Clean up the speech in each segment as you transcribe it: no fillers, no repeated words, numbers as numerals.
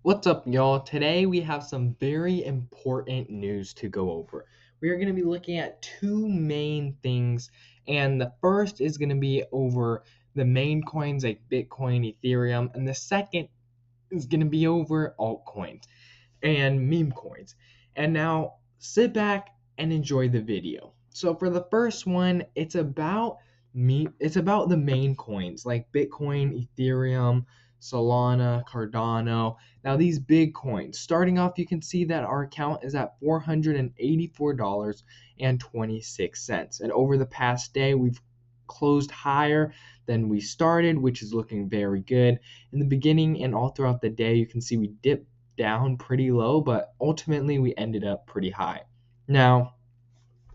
What's up, y'all? Today we have some very important news to go over. We are going to be looking at two main things, and the first is going to be over the main coins like Bitcoin, Ethereum, and the second is going to be over altcoins and meme coins. And now sit back and enjoy the video. So for the first one, it's about the main coins like Bitcoin, Ethereum, Solana, Cardano. Now these big coins. Starting off, you can see that our account is at $484.26. And over the past day, we've closed higher than we started, which is looking very good. In the beginning and all throughout the day, you can see we dipped down pretty low, but ultimately we ended up pretty high. Now,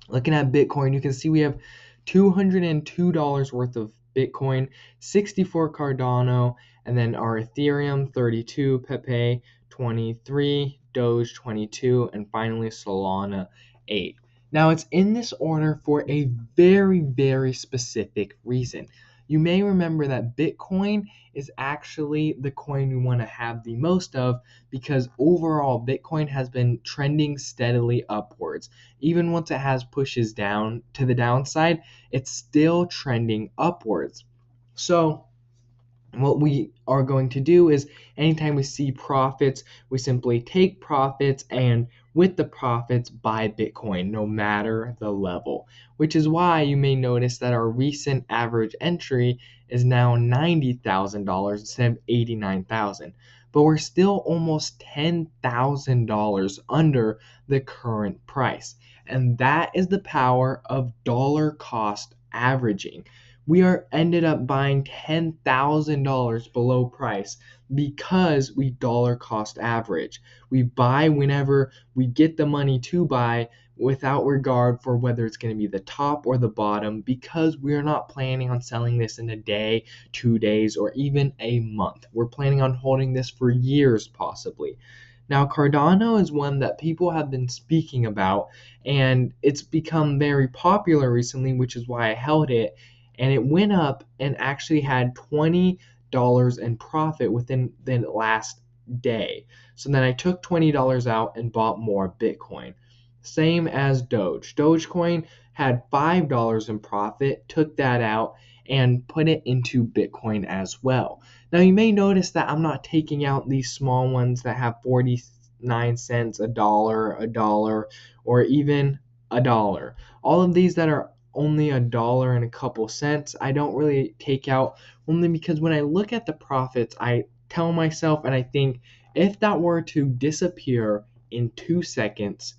looking at Bitcoin, you can see we have $202 worth of Bitcoin, 64 Cardano, and then our Ethereum 32, Pepe 23, Doge 22, and finally Solana 8. Now, it's in this order for a very, very specific reason. You may remember that Bitcoin is actually the coin we want to have the most of because overall Bitcoin has been trending steadily upwards. Even once it has pushes down to the downside, it's still trending upwards. So what we are going to do is anytime we see profits, we simply take profits and with the profits buy Bitcoin no matter the level, which is why you may notice that our recent average entry is now $90,000 instead of 89,000. But we're still almost $10,000 under the current price. And that is the power of dollar cost averaging. We are ended up buying $10,000 below price because we dollar cost average. We buy whenever we get the money to buy without regard for whether it's going to be the top or the bottom because we're not planning on selling this in a day, 2 days, or even a month. We're planning on holding this for years possibly. Now, Cardano is one that people have been speaking about, and it's become very popular recently, which is why I held it, and it went up and actually had $20 in profit within the last day. So then I took $20 out and bought more Bitcoin. Same as Doge. Dogecoin had $5 in profit, took that out and put it into Bitcoin as well. Now you may notice that I'm not taking out these small ones that have 49 cents, a dollar, or even a dollar. All of these that are only a dollar and a couple cents, I don't really take out only because when I look at the profits, I tell myself and I think if that were to disappear in 2 seconds,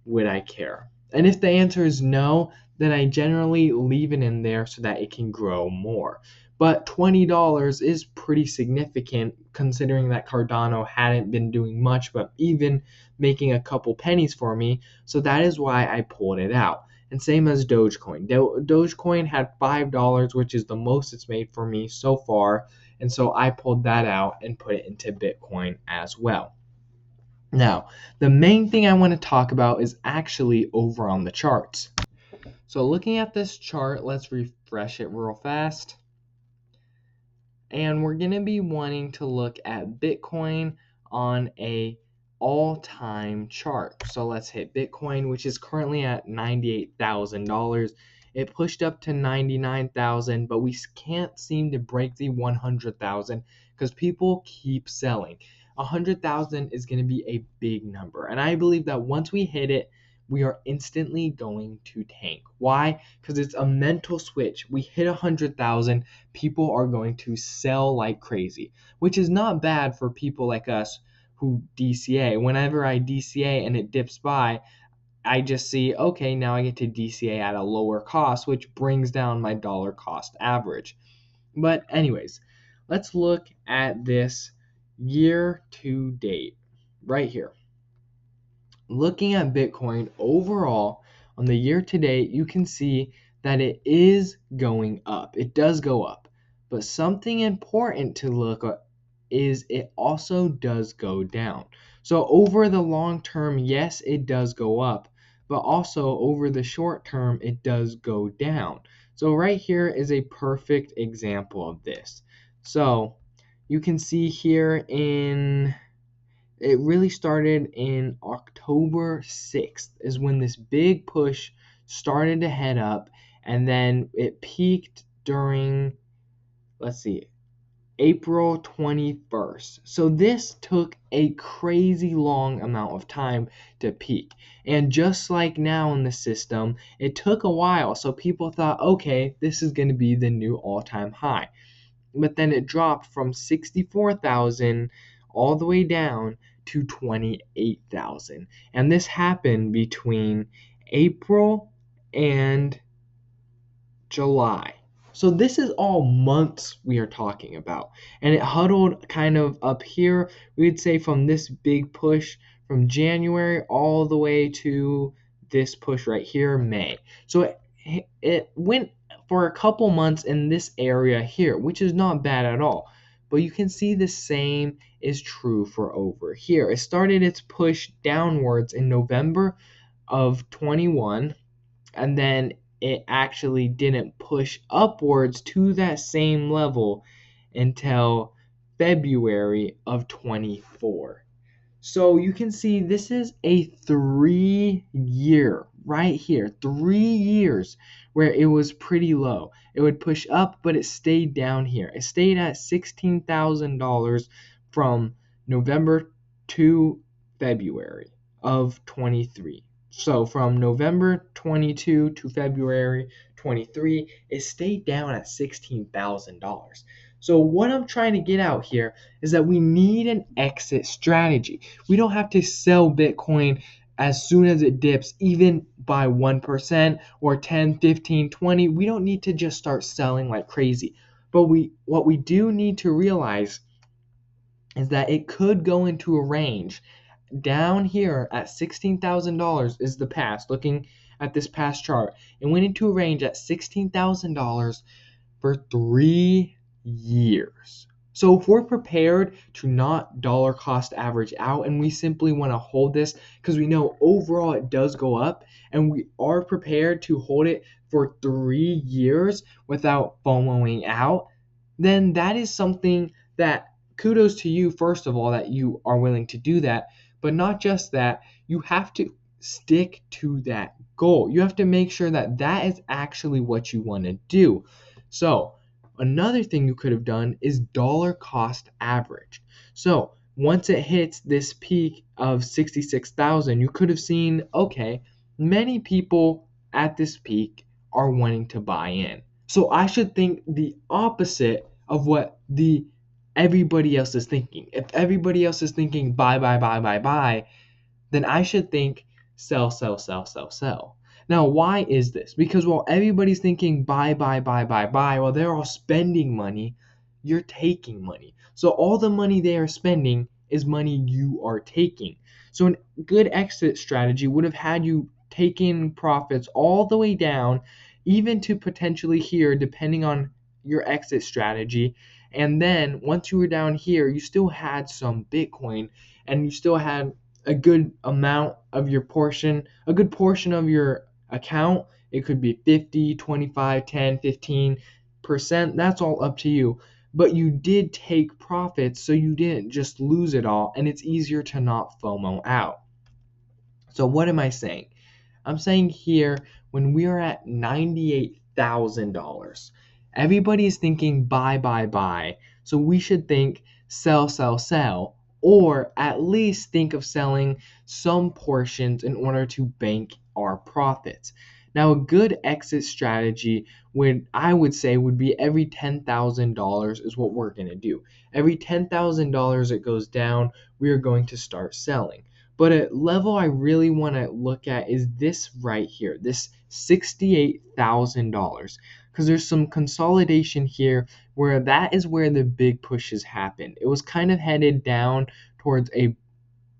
would I care? And if the answer is no, then I generally leave it in there so that it can grow more. But $20 is pretty significant considering that Cardano hadn't been doing much but even making a couple pennies for me. So that is why I pulled it out. And same as Dogecoin. Dogecoin had $5, which is the most it's made for me so far. And so I pulled that out and put it into Bitcoin as well. Now, the main thing I want to talk about is actually over on the charts. So looking at this chart, let's refresh it real fast. And we're going to be wanting to look at Bitcoin on a all-time chart. So let's hit Bitcoin, which is currently at $98,000. It pushed up to 99,000, but we can't seem to break the 100,000 because people keep selling. 100,000 is going to be a big number, and I believe that once we hit it, we are instantly going to tank. Why? Because it's a mental switch. We hit 100,000, people are going to sell like crazy, which is not bad for people like us who DCA. Whenever I DCA and it dips by, I just see, okay, now I get to DCA at a lower cost, which brings down my dollar cost average. But anyways, let's look at this year to date right here. Looking at Bitcoin overall on the year to date, you can see that it is going up. It does go up. But something important to look at is it also does go down. So over the long term, yes, it does go up, but also over the short term, it does go down. So right here is a perfect example of this. So you can see here in It really started in October 6th is when this big push started to head up, and then it peaked during, let's see, April 21st. So this took a crazy long amount of time to peak. And just like now in the system, it took a while. So people thought, okay, this is going to be the new all-time high. But then it dropped from 64,000 all the way down to 28,000. And this happened between April and July. So this is all months we are talking about. And it huddled kind of up here, we would say from this big push from January all the way to this push right here, May. So it went for a couple months in this area here, which is not bad at all. But you can see the same is true for over here. It started its push downwards in November of 21, and then it actually didn't push upwards to that same level until February of 24. So you can see this is a 3 year right here, 3 years where it was pretty low. It would push up, but it stayed down here. It stayed at $16,000 from November to February of 23. So from November 22 to February 23, it stayed down at $16,000. So what I'm trying to get out here is that we need an exit strategy. We don't have to sell Bitcoin as soon as it dips, even by 1% or 10, 15, 20. We don't need to just start selling like crazy. But what we do need to realize is that it could go into a range. Down here at $16,000 is the past. Looking at this past chart, it went into a range at $16,000 for 3 years. So if we're prepared to not dollar cost average out and we simply want to hold this because we know overall it does go up, and we are prepared to hold it for 3 years without FOMOing out, then that is something that kudos to you, first of all, that you are willing to do that. But not just that, you have to stick to that goal. You have to make sure that that is actually what you want to do. So another thing you could have done is dollar cost average. So once it hits this peak of 66,000, you could have seen, okay, many people at this peak are wanting to buy in. So I should think the opposite of what everybody else is thinking. If everybody else is thinking buy, buy, buy, buy, buy, then I should think sell, sell, sell, sell, sell. Now, why is this? Because while everybody's thinking buy, buy, buy, buy, buy, while they're all spending money, you're taking money. So all the money they are spending is money you are taking. So a good exit strategy would have had you taking profits all the way down, even to potentially here, depending on your exit strategy. And then once you were down here, you still had some Bitcoin, and you still had a good amount of your portion, a good portion of your account. It could be 50, 25, 10, 15%. That's all up to you. But you did take profits, so you didn't just lose it all, and it's easier to not FOMO out. So what am I saying? I'm saying here, when we are at $98,000, everybody's thinking buy, buy, buy. So we should think sell, sell, sell, or at least think of selling some portions in order to bank our profits. Now, a good exit strategy I would say would be every $10,000 is what we're going to do. Every $10,000 it goes down, we are going to start selling. But a level I really want to look at is this right here, this $68,000, because there's some consolidation here where that is where the big pushes happened. It was kind of headed down towards a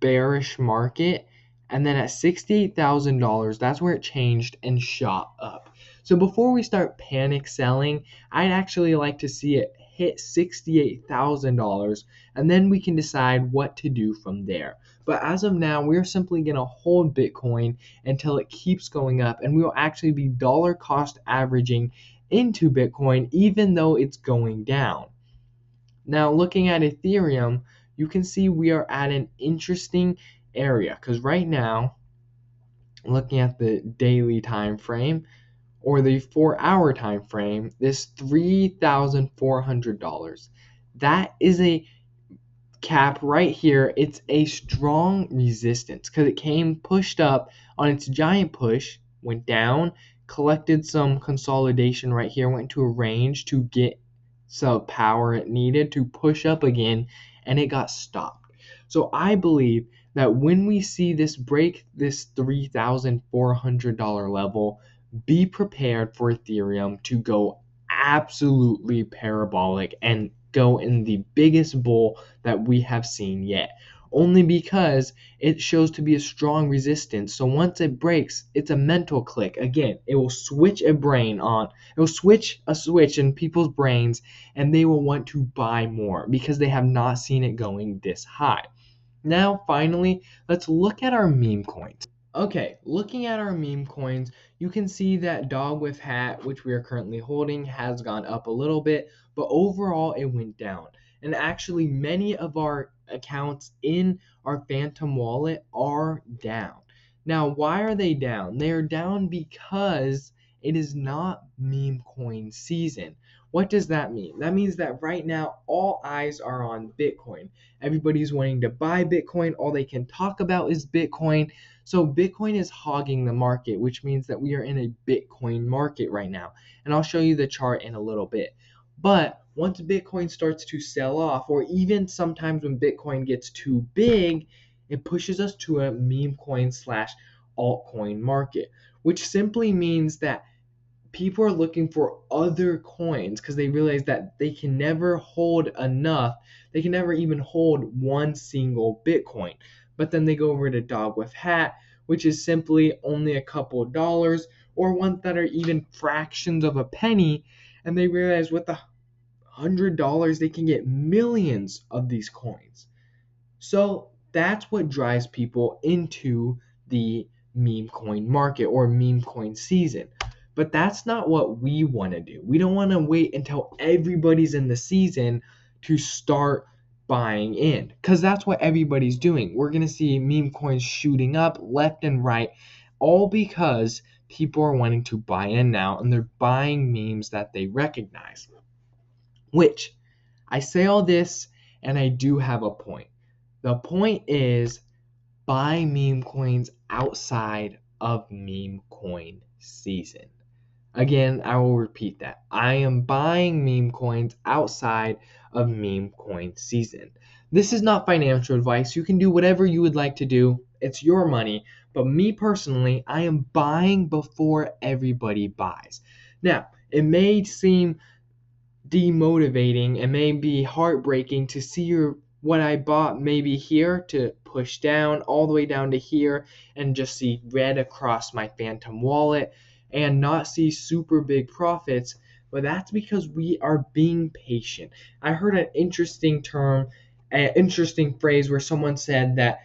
bearish market, and then at $68,000, that's where it changed and shot up. So before we start panic selling, I'd actually like to see it hit $68,000, and then we can decide what to do from there. But as of now, we're simply going to hold Bitcoin until it keeps going up, and we will actually be dollar cost averaging into Bitcoin even though it's going down. Now, looking at Ethereum, you can see we are at an interesting area, because right now, looking at the daily time frame or the 4-hour time frame, this $3,400, that is a cap right here. It's a strong resistance because it came pushed up on its giant push, went down, collected some consolidation right here, went to a range to get some power it needed to push up again, and it got stopped. So I believe that when we see this break this $3,400 level, be prepared for Ethereum to go absolutely parabolic and go in the biggest bull that we have seen yet. Only because it shows to be a strong resistance. So once it breaks, it's a mental click. Again, it will switch a brain on. It will switch a switch in people's brains, and they will want to buy more because they have not seen it going this high. Now, finally, let's look at our meme coins. Okay, looking at our meme coins, you can see that Dog with Hat, which we are currently holding, has gone up a little bit, but overall it went down. And actually, many of our accounts in our Phantom wallet are down. Now, why are they down? They are down because it is not meme coin season. What does that mean? That means that right now all eyes are on Bitcoin. Everybody's wanting to buy Bitcoin. All they can talk about is Bitcoin. So Bitcoin is hogging the market, which means that we are in a Bitcoin market right now. And I'll show you the chart in a little bit. But once Bitcoin starts to sell off, or even sometimes when Bitcoin gets too big, it pushes us to a meme coin / altcoin market, which simply means that people are looking for other coins because they realize that they can never hold enough. They can never even hold one single Bitcoin. But then they go over to Dog with Hat, which is simply only a couple of dollars, or ones that are even fractions of a penny, and they realize with $100 they can get millions of these coins. So that's what drives people into the meme coin market or meme coin season. But that's not what we want to do. We don't want to wait until everybody's in the season to start buying in, because that's what everybody's doing. We're going to see meme coins shooting up left and right, all because people are wanting to buy in now and they're buying memes that they recognize. Which, I say all this and I do have a point. The point is, buy meme coins outside of meme coin season. Again, I will repeat that. I am buying meme coins outside of meme coin season. This is not financial advice. You can do whatever you would like to do. It's your money. But me personally, I am buying before everybody buys. Now, it may seem demotivating and may be heartbreaking to see what I bought maybe here to push down all the way down to here and just see red across my Phantom wallet and not see super big profits. But that's because we are being patient. I heard an interesting phrase where someone said that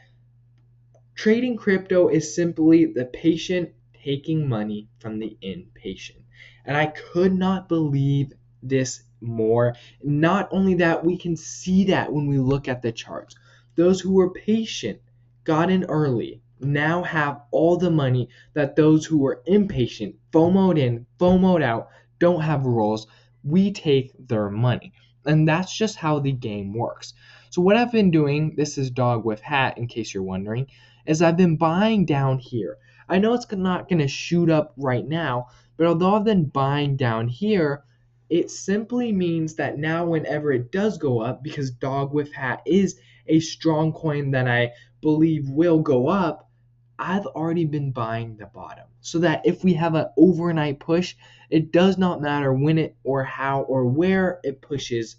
trading crypto is simply the patient taking money from the impatient. And I could not believe this more. Not only that, we can see that when we look at the charts. Those who were patient, got in early, now have all the money that those who were impatient, FOMO'd in, FOMO'd out, don't have rules. We take their money. And that's just how the game works. So what I've been doing, this is Dog with Hat in case you're wondering, is I've been buying down here. I know it's not going to shoot up right now, but although I've been buying down here, it simply means that now whenever it does go up, because Dog with Hat is a strong coin that I believe will go up, I've already been buying the bottom. So that if we have an overnight push, it does not matter when it or how or where it pushes,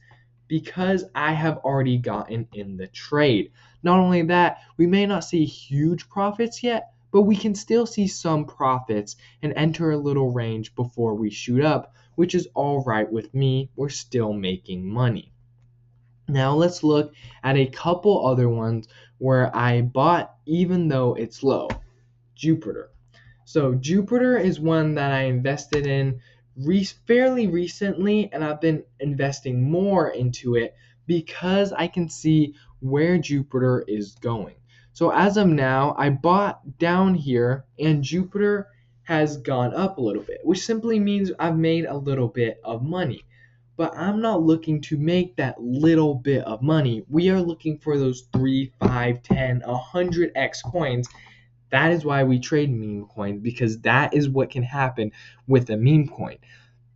because I have already gotten in the trade. Not only that, we may not see huge profits yet, but we can still see some profits and enter a little range before we shoot up, which is all right with me. We're still making money. Now let's look at a couple other ones where I bought even though it's low. Jupiter. So Jupiter is one that I invested in fairly recently, and I've been investing more into it because I can see where Jupiter is going. So as of now, I bought down here and Jupiter has gone up a little bit, which simply means I've made a little bit of money. But I'm not looking to make that little bit of money. We are looking for those 3, 5, 10, 100x coins. That is why we trade meme coins, because that is what can happen with a meme coin.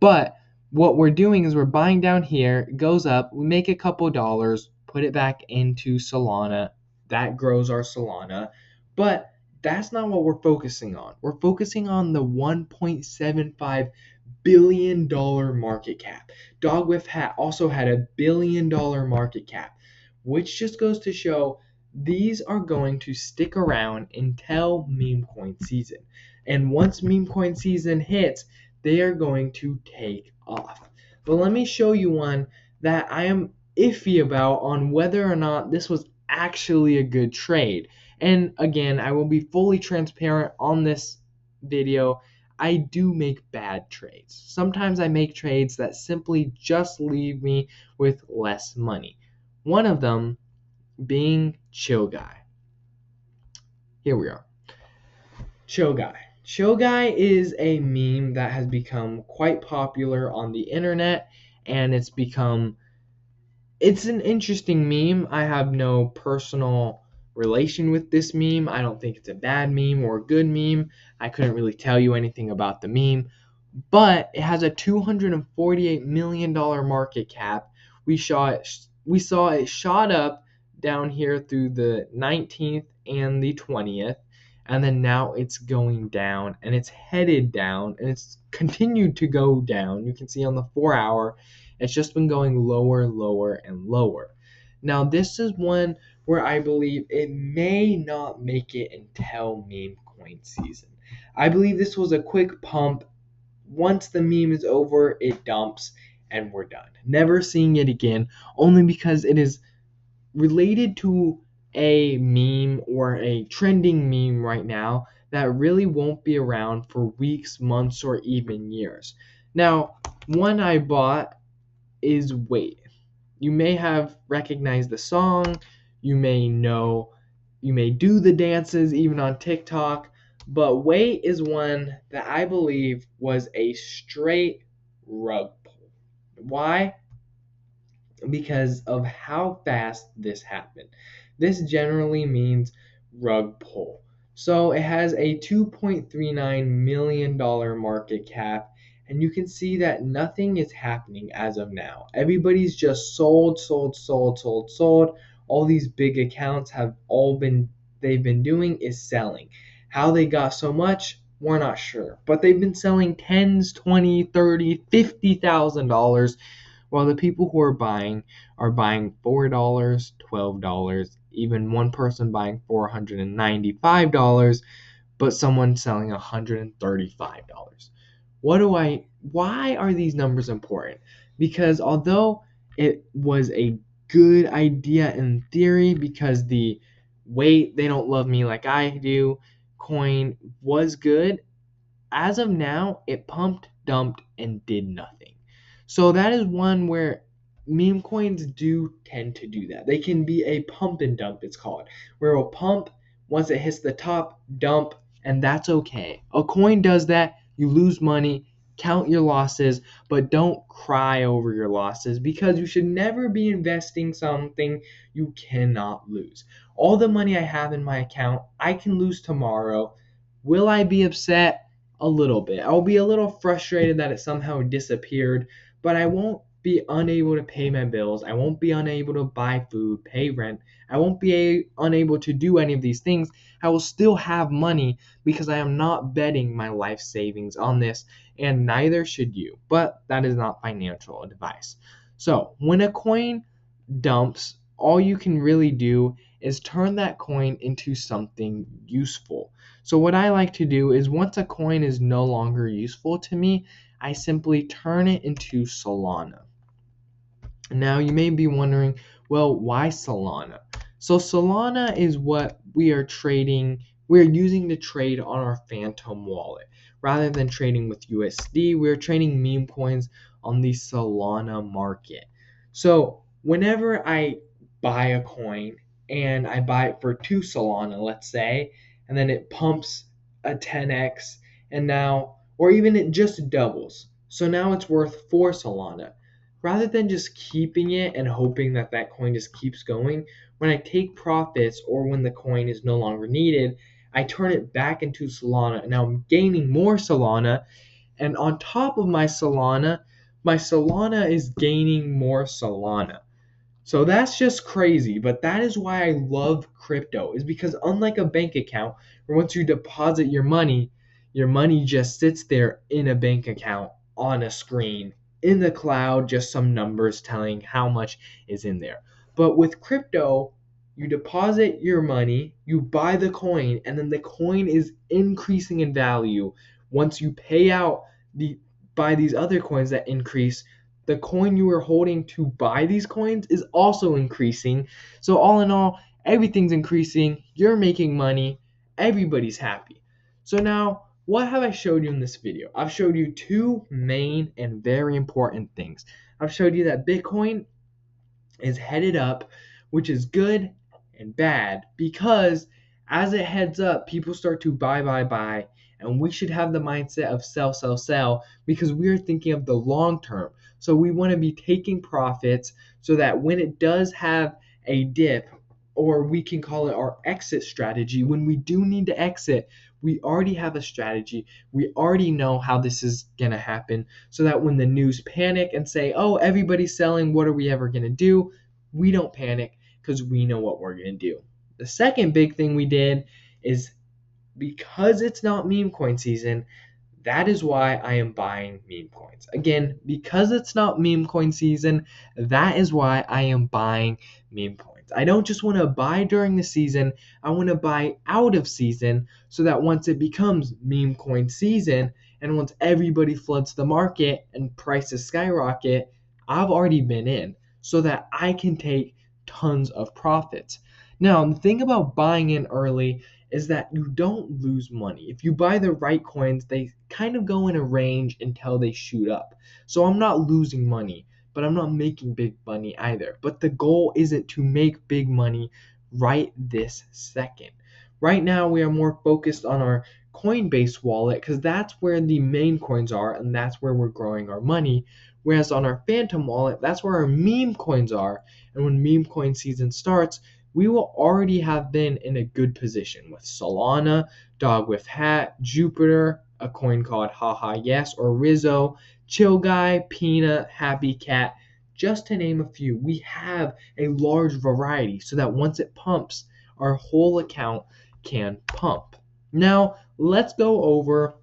But what we're doing is we're buying down here, it goes up, we make a couple dollars, put it back into Solana. That grows our Solana. But that's not what we're focusing on. We're focusing on the $1.75 billion market cap. Dogwifhat also had a $1 billion market cap, which just goes to show these are going to stick around until meme coin season. And once meme coin season hits, they are going to take off. But let me show you one that I am iffy about on whether or not this was actually a good trade. And again, I will be fully transparent on this video. I do make bad trades. Sometimes I make trades that simply just leave me with less money. One of them being Chill Guy. Here we are. Chill Guy. Chill Guy is a meme that has become quite popular on the internet, and it's an interesting meme. I have no personal relation with this meme. I don't think it's a bad meme or a good meme. I couldn't really tell you anything about the meme, but it has a $248 million market cap. We saw it shot up down here through the 19th and the 20th, and then now it's going down, and it's headed down, and it's continued to go down. You can see on the 4-hour, it's just been going lower, lower, and lower. Now, this is one where I believe it may not make it until meme coin season. I believe this was a quick pump. Once the meme is over, it dumps, and we're done. Never seeing it again, only because it is related to a meme or a trending meme right now that really won't be around for weeks, months, or even years. Now, one I bought is Wait. You may have recognized the song, you may do the dances even on TikTok, but Wait is one that I believe was a straight rug pull. Why? Because of how fast this happened. This generally means rug pull. So it has a $2.39 million market cap, and you can see that nothing is happening as of now. Everybody's just sold. All these big accounts they've been doing is selling. How they got so much, we're not sure. But they've been selling tens, 20, 30, $50,000, while the people who are buying $4, $12, even one person buying $495, but someone selling $135. Why are these numbers important? Because although it was a good idea in theory, because the Wait, they don't love me like I do coin was good, as of now, it pumped, dumped, and did nothing. So that is one where meme coins do tend to do that. They can be a pump and dump, it's called, where it will pump once it hits the top, dump, and that's okay. A coin does that, you lose money, count your losses, but don't cry over your losses, because you should never be investing something you cannot lose. All the money I have in my account, I can lose tomorrow. Will I be upset? A little bit. I'll be a little frustrated that it somehow disappeared, but I won't be unable to pay my bills. I won't be unable to buy food, pay rent. I won't be unable to do any of these things. I will still have money because I am not betting my life savings on this, and neither should you. But that is not financial advice. So, when a coin dumps, all you can really do is turn that coin into something useful. So what I like to do is once a coin is no longer useful to me, I simply turn it into Solana. Now you may be wondering, well, why Solana? So Solana is what we're using to trade on our Phantom wallet. Rather than trading with USD, we're trading meme coins on the Solana market. So whenever I buy a coin and I buy it for 2 Solana, let's say, and then it pumps a 10x, and now, or even it just doubles. So now it's worth 4 Solana. Rather than just keeping it and hoping that that coin just keeps going, when I take profits or when the coin is no longer needed, I turn it back into Solana, and now I'm gaining more Solana, and on top of my Solana is gaining more Solana. So that's just crazy, but that is why I love crypto, is because unlike a bank account where once you deposit your money just sits there in a bank account on a screen in the cloud, just some numbers telling how much is in there. But with crypto, you deposit your money, you buy the coin, and then the coin is increasing in value. Once you pay out buy these other coins that increase, the coin you are holding to buy these coins is also increasing. So all in all, everything's increasing, you're making money, everybody's happy. So now, what have I showed you in this video? I've showed you two main and very important things. I've showed you that Bitcoin is headed up, which is good and bad, because as it heads up, people start to buy, and we should have the mindset of sell, because we are thinking of the long term. So we want to be taking profits so that when it does have a dip, or we can call it our exit strategy, when we do need to exit, we already have a strategy. We already know how this is going to happen, so that when the news panic and say, oh, everybody's selling, what are we ever going to do? We don't panic because we know what we're going to do. The second big thing we did is, because it's not meme coin season, that is why I am buying meme coins. Again, because it's not meme coin season, that is why I am buying meme coins. I don't just want to buy during the season, I want to buy out of season, so that once it becomes meme coin season and once everybody floods the market and prices skyrocket, I've already been in, so that I can take tons of profits. Now, the thing about buying in early is that you don't lose money. If you buy the right coins, they kind of go in a range until they shoot up. So I'm not losing money, but I'm not making big money either. But the goal isn't to make big money right this second. Right now, we are more focused on our Coinbase wallet, because that's where the main coins are and that's where we're growing our money. Whereas on our Phantom wallet, that's where our meme coins are. And when meme coin season starts, we will already have been in a good position with Solana, Dog with Hat, Jupiter, a coin called Haha Yes, or Rizzo, Chill Guy, Peanut, Happy Cat, just to name a few. We have a large variety so that once it pumps, our whole account can pump. Now, let's go over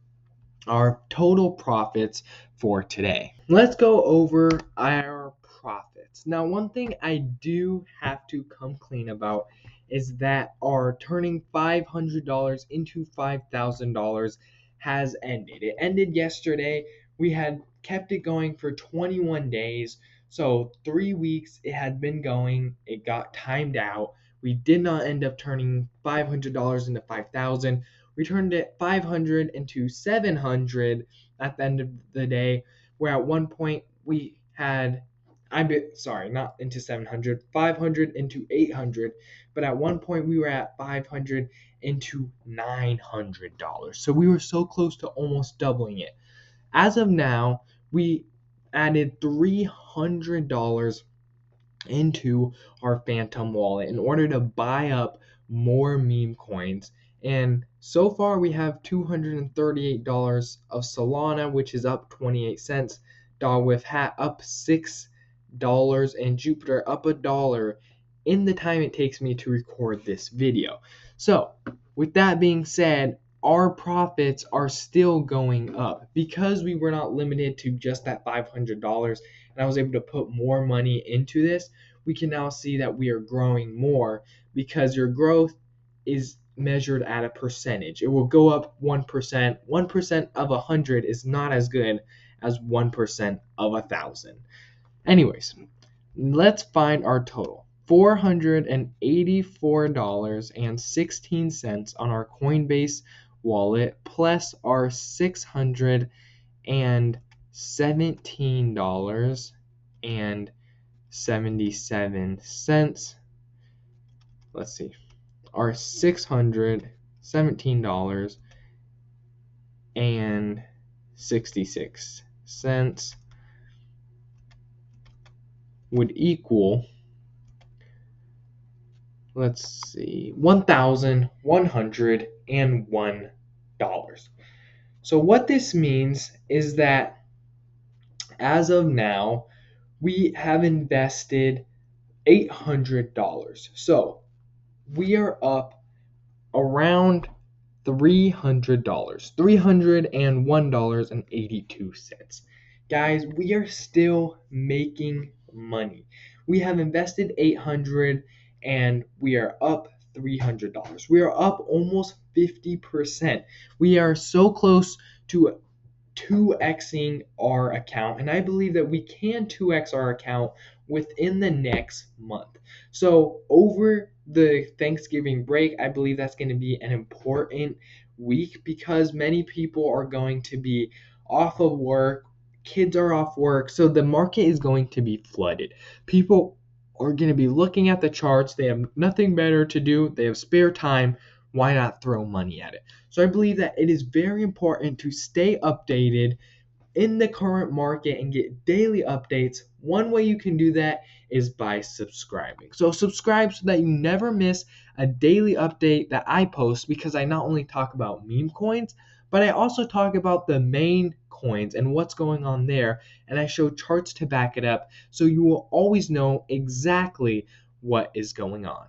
our total profits for today. Let's go over our profits. Now, one thing I do have to come clean about is that our turning $500 into $5,000 has ended. It ended yesterday. We had kept it going for 21 days. So 3 weeks it had been going. It got timed out. We did not end up turning $500 into $5,000. We turned it 500 into 700 at the end of the day, where at one point we had, not into 700, 500 into 800, but at one point we were at 500 into $900. So we were so close to almost doubling it. As of now, we added $300 into our Phantom wallet in order to buy up more meme coins. And so far we have $238 of Solana, which is up 28 cents, Dog with Hat up $6, and Jupiter up $1 in the time it takes me to record this video. So with that being said, our profits are still going up because we were not limited to just that $500, and I was able to put more money into this. We can now see that we are growing more, because your growth is measured at a percentage. It will go up 1%. 1% of 100 is not as good as 1% of 1,000. Anyways, let's find our total. $484.16 on our Coinbase wallet, plus our $617.77 let's see, our $617.66 would equal, let's see, $1,101. So what this means is that as of now, we have invested $800. So we are up around $300, $301.82. Guys, we are still making money. We have invested 800 and we are up $300. We are up almost 50%. We are so close to 2xing our account, and I believe that we can 2x our account within the next month. So over the Thanksgiving break, I believe that's going to be an important week because many people are going to be off of work, kids are off work, so the market is going to be flooded. People are going to be looking at the charts, they have nothing better to do, they have spare time, why not throw money at it? So I believe that it is very important to stay updated in the current market and get daily updates. One way you can do that is by subscribing. So subscribe so that you never miss a daily update that I post, because I not only talk about meme coins, but I also talk about the main coins and what's going on there, and I show charts to back it up so you will always know exactly what is going on.